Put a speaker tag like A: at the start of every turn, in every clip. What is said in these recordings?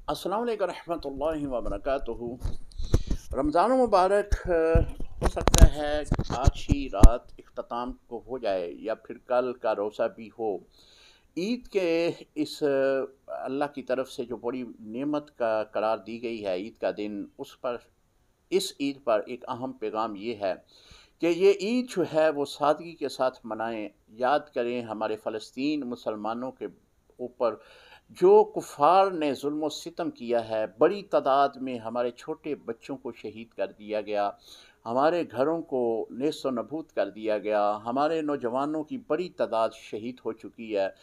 A: अस्सलाम वालेकुम रहमतुल्लाहि व बरकातुहू। रमज़ान मुबारक हो सकता है आज ही रात इख्तिताम को हो जाए या फिर कल का रोज़ा भी हो। ईद के इस अल्लाह की तरफ से जो बड़ी नेमत का करार दी गई है ईद का दिन, उस पर इस ईद पर एक अहम पैगाम ये है कि ये ईद जो है वो सादगी के साथ मनाएं। याद करें हमारे फ़लस्तीन मुसलमानों के ऊपर जो कुफ़ार ने ज़ुल्म व सितम किया है, बड़ी तादाद में हमारे छोटे बच्चों को शहीद कर दिया गया, हमारे घरों को नेस्त व नबूद कर दिया गया, हमारे नौजवानों की बड़ी तादाद शहीद हो चुकी है।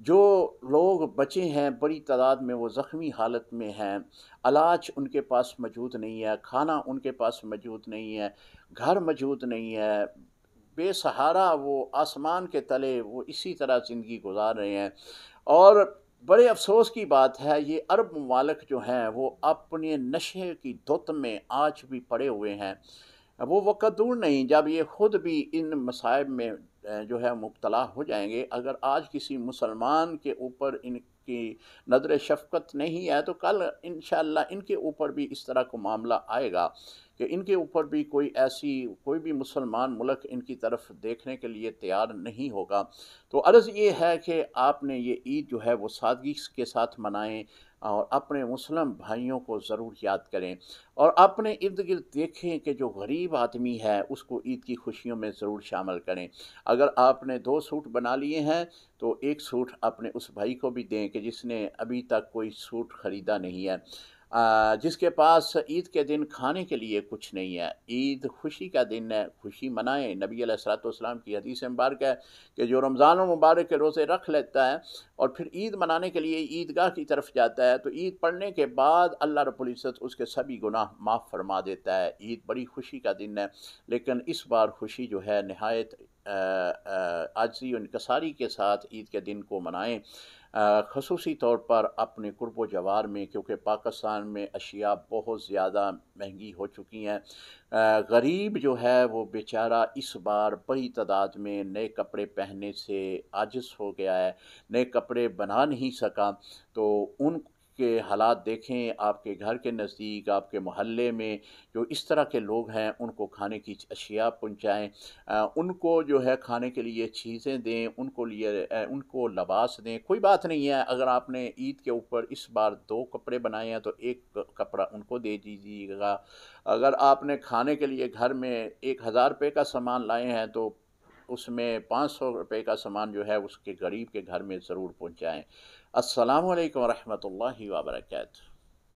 A: जो लोग बचे हैं बड़ी तादाद में वो ज़ख्मी हालत में हैं, इलाज उनके पास मौजूद नहीं है, खाना उनके पास मौजूद नहीं है, घर मौजूद नहीं है, बेसहारा वो आसमान के तले वो इसी तरह ज़िंदगी गुजार रहे हैं। और बड़े अफ़सोस की बात है ये अरब ममालिक जो हैं वो अपने नशे की धुत में आज भी पड़े हुए हैं। वो वक़्त दूर नहीं जब ये ख़ुद भी इन मसाइब में जो है मुब्तला हो जाएँगे। अगर आज किसी मुसलमान के ऊपर इनकी नज़र शफ़क़त नहीं है तो कल इंशाअल्लाह इनके ऊपर भी इस तरह का मामला आएगा कि इनके ऊपर भी कोई भी मुसलमान मुल्क इनकी तरफ देखने के लिए तैयार नहीं होगा। तो अर्ज़ ये है कि आपने ये ईद जो है वो सादगी के साथ मनाएँ और अपने मुस्लिम भाइयों को ज़रूर याद करें और अपने इर्द-गिर्द देखें कि जो गरीब आदमी है उसको ईद की खुशियों में ज़रूर शामिल करें। अगर आपने 2 सूट बना लिए हैं तो 1 सूट अपने उस भाई को भी दें कि जिसने अभी तक कोई सूट ख़रीदा नहीं है। जिसके पास ईद के दिन खाने के लिए कुछ नहीं है। ईद खुशी का दिन है, खुशी मनाएँ। नबी अलैहिस्सलातु वस्सलाम की हदीस मुबारक है कि जो रमज़ान मुबारक के रोज़े रख लेता है और फिर ईद मनाने के लिए ईदगाह की तरफ जाता है तो ईद पढ़ने के बाद अल्लाह रब्बुल इज़्ज़त उसके सभी गुनाह माफ़ फरमा देता है। ईद बड़ी खुशी का दिन है, लेकिन इस बार खुशी जो है निहायत आजिज़ी और इनकिसारी के साथ ईद के दिन को मनाएँ। ख़ुसूसी तौर पर अपने कुर्ब व जवार में, क्योंकि पाकिस्तान में अशिया बहुत ज़्यादा महंगी हो चुकी हैं। गरीब जो है वो बेचारा इस बार बड़ी तादाद में नए कपड़े पहनने से आजिज़ हो गया है, नए कपड़े बना नहीं सका। तो उनके हालात देखें, आपके घर के नज़दीक, आपके मोहल्ले में जो इस तरह के लोग हैं उनको खाने की अशिया पहुँचाएँ। उनको जो है खाने के लिए चीज़ें दें, उनको लिबास दें। कोई बात नहीं है अगर आपने ईद के ऊपर इस बार 2 कपड़े बनाए हैं तो 1 कपड़ा उनको दे दीजिएगा। अगर आपने खाने के लिए घर में ₹1000 का सामान लाए हैं तो उसमें ₹500 का सामान जो है उसके गरीब के घर में ज़रूर पहुँचाएँ। अस्सलामु अलैकुम व रहमतुल्लाहि व बरकातुहू।